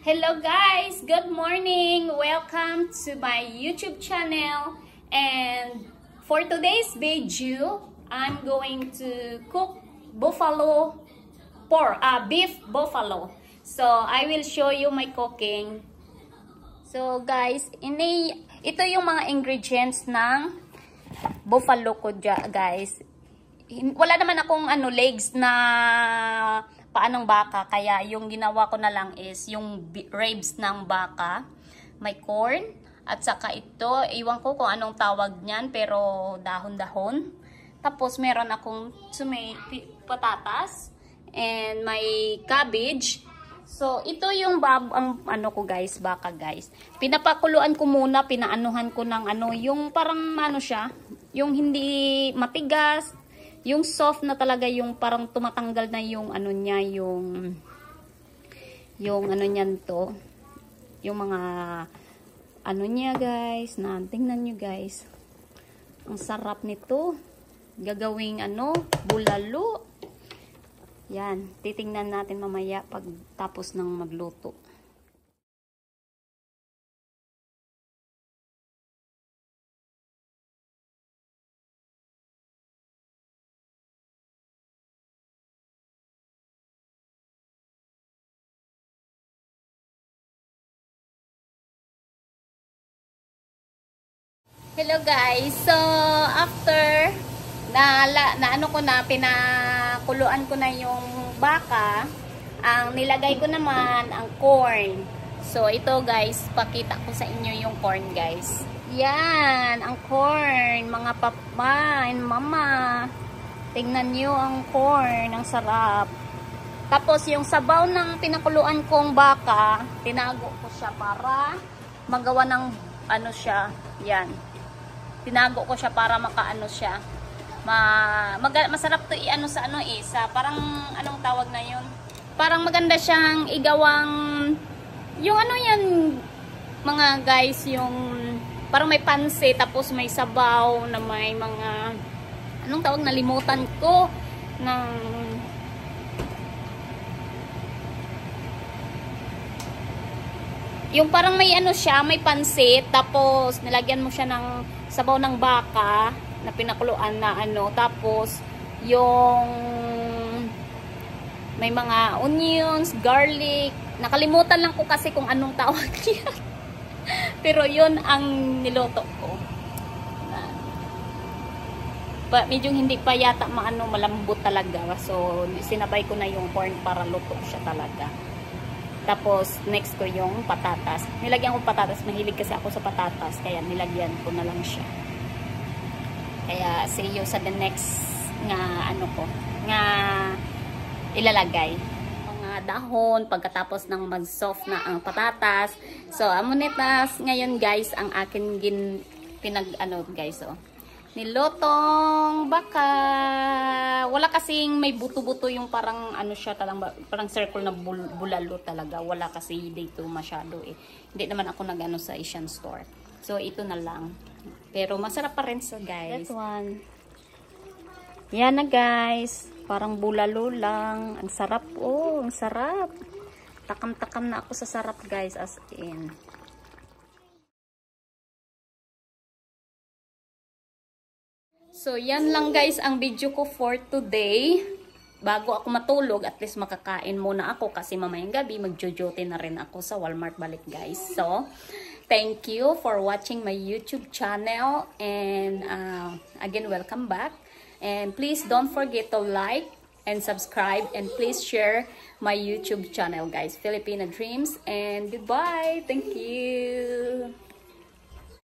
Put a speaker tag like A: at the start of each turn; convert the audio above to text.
A: Hello guys! Good morning! Welcome to my YouTube channel. And for today's video, I'm going to cook buffalo pork, beef buffalo. So, I will show you my cooking. So guys, ito yung mga ingredients ng buffalo ko guys. Wala naman akong legs na paanong baka, kaya yung ginawa ko na lang is yung ribs ng baka. May corn at saka ito, iwan ko kung anong tawag niyan, pero dahon-dahon. Tapos meron akong patatas and may cabbage. So ito yung ko guys, baka guys. Pinapakuluan ko muna, pinaanuhan ko ng yung parang siya, yung hindi matigas. Yung soft na talaga, yung parang tumatanggal na yung niya, yung niyan to. Yung mga niya guys, tingnan nyo guys. Ang sarap nito. Gagawing bulalo. Yan, titingnan natin mamaya pag tapos ng magluto. Hello guys, so after pinakuluan ko na yung baka, ang nilagay ko naman ang corn. So ito guys, pakita ko sa inyo yung corn guys. Yan, ang corn, mga papa and mama. Tingnan nyo ang corn, ang sarap. Tapos yung sabaw ng pinakuluan kong baka, tinago ko siya para magawa ng siya, yan. Tinago ko siya para makaano siya. Masarap to sa sa parang anong tawag na yun. Parang maganda siyang igawang yung yan mga guys, yung parang may panse tapos may sabaw na may mga anong tawag, nalimutan ko ng yung parang may siya, may pansit tapos nilagyan mo siya ng sabaw ng baka na pinakuluan na tapos yung may mga onions, garlic, nakalimutan lang ko kasi kung anong tawag niya. Pero yun ang niluto ko. Medyo hindi pa yata malambot talaga, so sinabay ko na yung corn para luto siya talaga. Tapos, next ko yung patatas. Nilagyan ko patatas. Mahilig kasi ako sa patatas. Kaya nilagyan ko na lang siya. Kaya, see you sa the next nga ilalagay. Mga dahon, pagkatapos ng mag-soft na ang patatas. So, amunitas ngayon guys, ang akin guys, nilotong baka. Wala kasing may buto-buto yung parang siya parang circle na bulalo talaga. Wala kasi dito masyado Hindi naman ako nag sa Asian store. So ito na lang. Pero masarap pa rin guys. That one. Yan na guys. Parang bulalo lang. Ang sarap. Ang sarap. Takam-takam na ako sa sarap guys, as in. So, yan lang guys ang video ko for today. Bago ako matulog, at least makakain muna ako kasi mamayang gabi magjojote na rin ako sa Walmart balik guys. So, thank you for watching my YouTube channel and again, welcome back. And please don't forget to like and subscribe and please share my YouTube channel guys, Filipina Dreams, and goodbye. Thank you.